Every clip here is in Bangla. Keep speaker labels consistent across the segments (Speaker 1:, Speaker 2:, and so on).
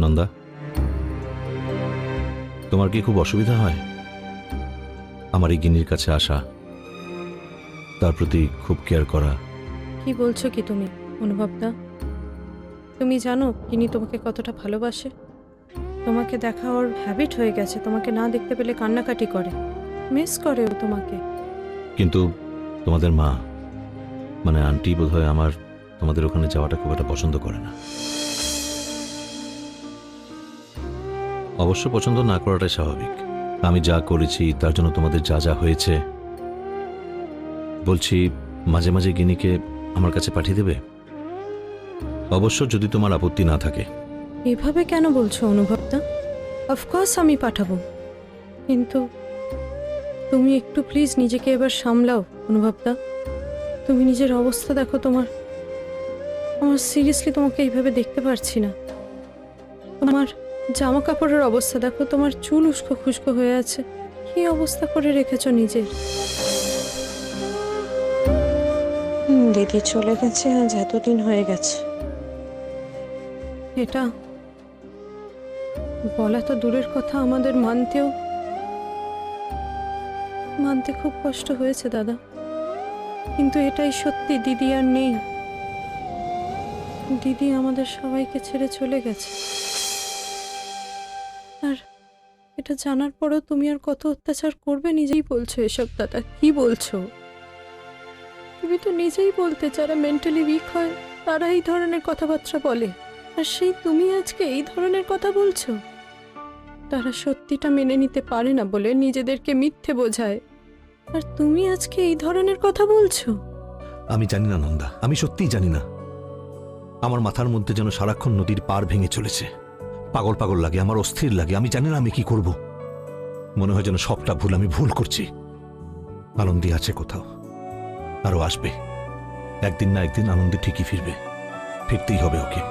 Speaker 1: নন্দা, তোমার কি খুব অসুবিধা হয় আমার এই গিন্নির কাছে আসা, তার প্রতি খুব কেয়ার করা?
Speaker 2: কি বলছো কি তুমি অনুভবদা? তুমি জানো কিনি তোমাকে কতটা ভালোবাসে? তোমাকে দেখা ওর হ্যাবিট হয়ে গেছে, তোমাকে না দেখতে পেলে কান্নাকাটি করে, মিস করে ও তোমাকে।
Speaker 1: কিন্তু তোমাদের মা, মানে আন্টি বোধহয় তোমাদের ওখানে যাওয়াটা খুব একটা পছন্দ করে না। অবশ্য পছন্দ না করাটাই স্বাভাবিক। আমি যা করেছি তার জন্য তোমাদের যা যা হয়েছে, বলছি মাঝে মাঝে গিনিকে আমার কাছে পাঠিয়ে দেবে, অবশ্য যদি তোমার আপত্তি না থাকে।
Speaker 2: এভাবে কেন বলছো অনুভবদা? অফকোর্স আমি পাঠাবো, কিন্তু তুমি একটু প্লিজ নিজেকে এবার সামলাও অনুভবদা। তুমি নিজের অবস্থা দেখো, আমার সিরিয়াসলি তোমাকে এইভাবে দেখতে পারছি না। তোমার জামা কাপড়ের অবস্থা দেখো, তোমার চুল উস্কো খুস্কো হয়ে আছে, কি অবস্থা করে রেখেছো নিজের। দিদি চলে গেছে আজ এতদিন হয়ে গেছে, এটা বলা তো দূরের কথা, আমাদের মানতে খুব কষ্ট হয়েছে দাদা, কিন্তু এটাই সত্যি, দিদি আর নেই। দিদি আমাদের সবাইকে ছেড়ে চলে গেছে, আর এটা জানার পরও তুমি আর কত অত্যাচার করবে? নিজেই বলছো এসব দাদা, কি বলছো? তুমি তো নিজেই বলতে যারা মেন্টালি উইক হয় তারা এই ধরনের কথাবার্তা বলে, আর সেই তুমি আজকে এই ধরনের কথা বলছো। তারা সত্যিটা মেনে নিতে পারে না বলে নিজেদেরকে মিথ্যে বোঝায়, আর তুমি আজকে এই ধরনের কথা বলছো।
Speaker 1: আমি জানি না নন্দা, আমি সত্যিই জানি না। আমার মাথার মধ্যে যেন সারাক্ষণ নদীর পার ভেঙে চলেছে, পাগল পাগল লাগে, আমার অস্থির লাগে। আমি জানি না আমি কি করব, মনে হয় যেন সবটা ভুল, আমি ভুল করছি। আনন্দী আছে কোথাও, আরো আসবে, একদিন না একদিন আনন্দী ঠিকই ফিরবে, ফিরতেই হবে ওকে।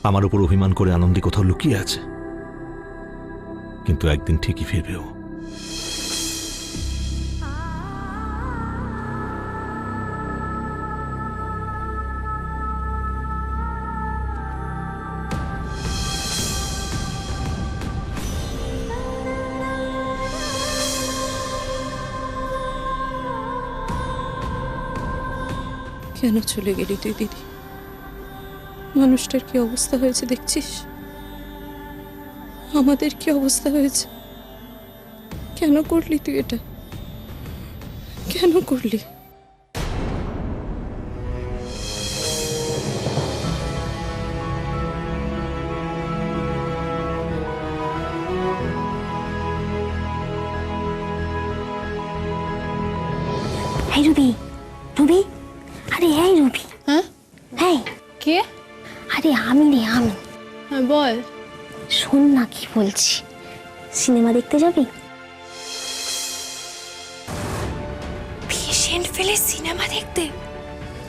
Speaker 1: আমার উপর অভিমান করে আনন্দী কোথাও লুকিয়ে আছে, কিন্তু একদিন ঠিকই ফিরবে ও।
Speaker 2: কেন চলে গেলি তুই দিদি? মানুষটার কি অবস্থা হয়েছে দেখছিস, আমাদের কি অবস্থা হয়েছে। কেন করলি তুই এটা, কেন করলি?
Speaker 3: এই রুবি, রুবি, আরে এই রুবি।
Speaker 4: হ্যাঁ
Speaker 3: হ্যাঁ
Speaker 4: কে?
Speaker 3: আরে আমি রে, আমি।
Speaker 4: হ্যাঁ বল।
Speaker 3: শোন না কি বলছি, সিনেমা দেখতে যাবি?
Speaker 4: পেশেন্ট ফেলে সিনেমা দেখতে?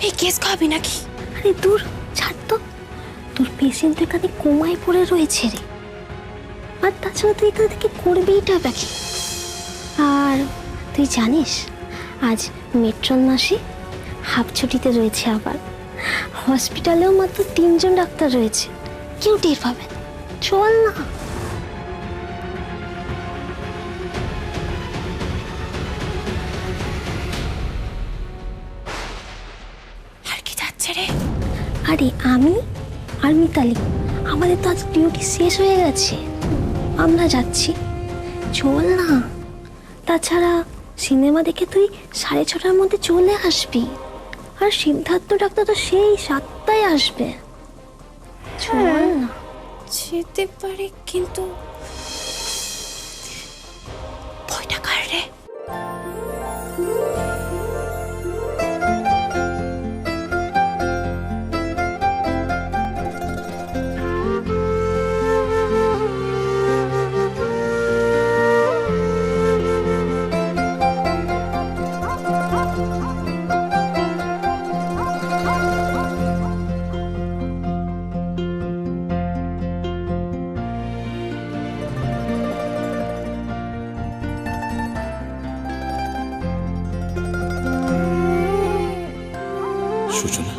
Speaker 4: এই কেস খাবি নাকি?
Speaker 3: আরে দূর, ছাড় তো, তোর পেশেন্ট এখানে কোমায় পড়ে রয়েছে রে, আর তাছাড়া তুই এখান থেকে করবিটা বাকি। আর তুই জানিস আজ মেট্রন মাসি হাফ ছুটিতে রয়েছে, আবার হসপিটালেও মাত্র 3 জন ডাক্তার রয়েছে, কেউ টের পাবে না। চল না।
Speaker 4: আর কি যাচ্ছে রে?
Speaker 3: আরে আমি আর মিতালি, আমাদের তো আজ ডিউটি শেষ হয়ে গেছে, আমরা যাচ্ছি, চল না। তাছাড়া সিনেমা দেখে তুই 6:30টার মধ্যে চলে আসবি, আর সিদ্ধার্থ ডাক্তার তো সেই 7টায় আসবে, চল না।
Speaker 4: যেতে পারে, কিন্তু ভয়টা কার রে?
Speaker 1: সূচনা,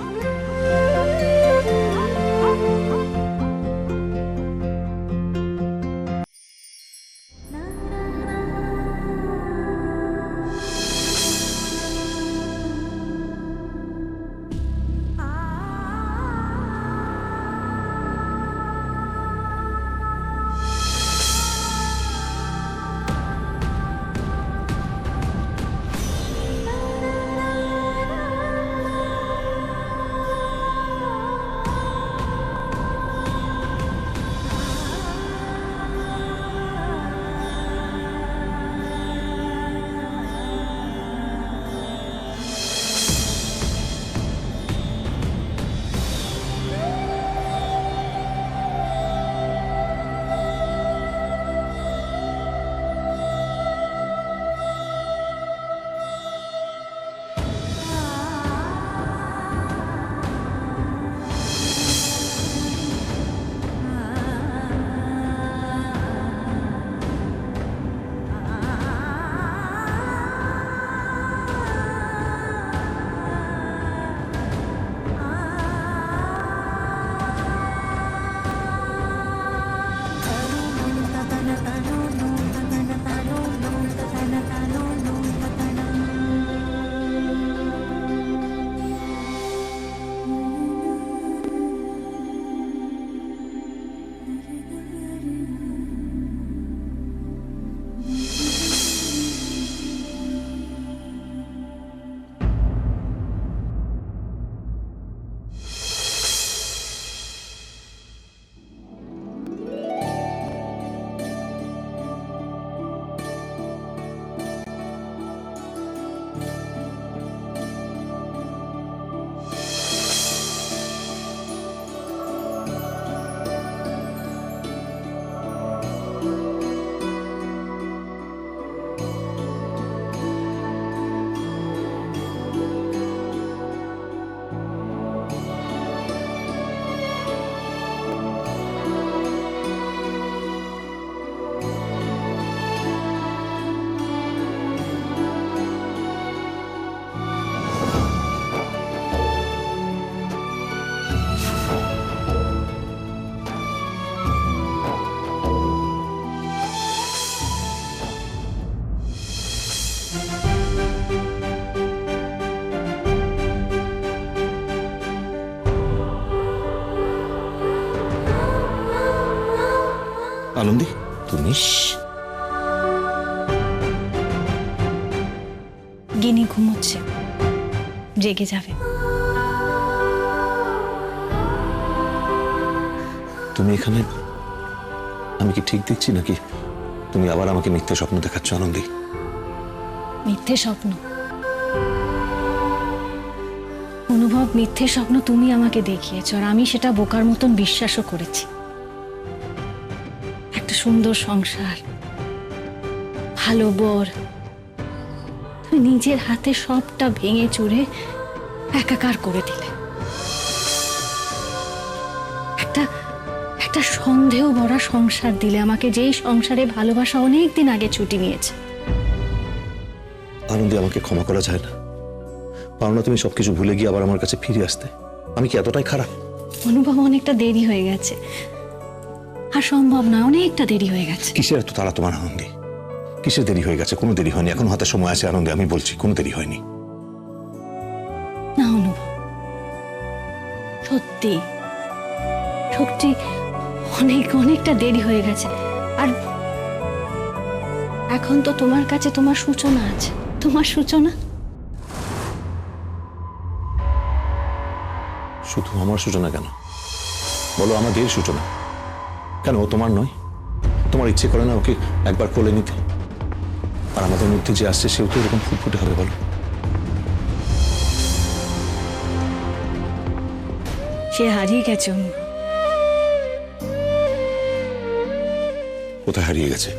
Speaker 1: আনন্দী তুমি
Speaker 4: গিনি ঘুমোচ্ছে, জেগে যাবে।
Speaker 1: তুমি এখানে, আমি কি ঠিক দেখছি নাকি তুমি আবার আমাকে মিথ্যে স্বপ্ন দেখাচ্ছ আনন্দী?
Speaker 4: মিথ্যে স্বপ্ন অনুভব, মিথ্যে স্বপ্ন তুমি আমাকে দেখিয়েছ, আর আমি সেটা বোকার মতন বিশ্বাসও করেছি। একটা সুন্দর সংসার, ভালো বর, তুমি নিজের হাতে সবটা ভেঙে চুরে একাকার করে দিলে। একটা একটা সন্দেহ ভরা সংসার দিলে আমাকে, যেই সংসারে ভালোবাসা অনেকদিন আগে ছুটি নিয়েছে।
Speaker 1: আনন্দী, আমাকে ক্ষমা করা যায় না? পারো না তুমি সবকিছু ভুলে গিয়ে আবার আমার কাছে ফিরে আসতে? আমি কি এতটাই খারাপ?
Speaker 4: অনুভব, অনেকটা দেরি হয়ে গেছে, আর সম্ভব না, অনেকটা দেরি হয়ে গেছে।
Speaker 1: কিসের এত তাড়া তোমার আনন্দী? কিসের দেরি হয়ে গেছে? কোনো দেরি হয়নি, এখন হাতে সময় আছে আনন্দী, আমি বলছি কোনো দেরি হয়নি।
Speaker 4: না অনুভব, সত্যি সত্যি অনেকটা দেরি হয়ে গেছে। আর এখন তো তোমার কাছে তোমার সূচনা আছে, তোমার সূচনা।
Speaker 1: শুধু আমার সূচনা কেন বলো? আমাদের সূচনা কেন? ও তোমার নয়? তোমার ইচ্ছে করে না ওকে একবার কোলে নিতে? আর আমাদের মধ্যে যে আসছে সেও তো এরকম ফুটফুটে হবে বলো?
Speaker 4: সে হারিয়ে গেছে অনুভব।
Speaker 1: কোথায় হারিয়ে গেছে?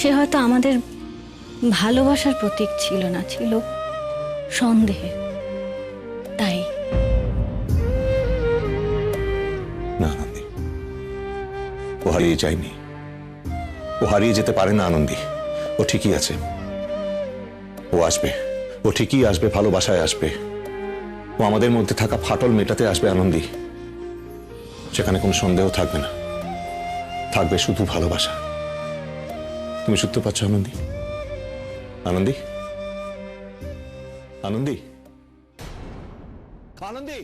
Speaker 4: সে হয়তো আমাদের ভালোবাসার প্রতীক ছিল না, ছিল সন্দেহে। তাই
Speaker 1: না আনন্দী, ও হারিয়ে যায়নি, ও হারিয়ে যেতে পারে না আনন্দী। ও ঠিকই আছে, ও আসবে, ও ঠিকই আসবে, ভালোবাসায় আসবে। ও আমাদের মধ্যে থাকা ফাটল মেটাতে আসবে আনন্দী। সেখানে কোনো সন্দেহ থাকবে না, থাকবে শুধু ভালোবাসা। তুমি শুনতে পাচ্ছ আনন্দী? আনন্দী, আনন্দী, আনন্দী।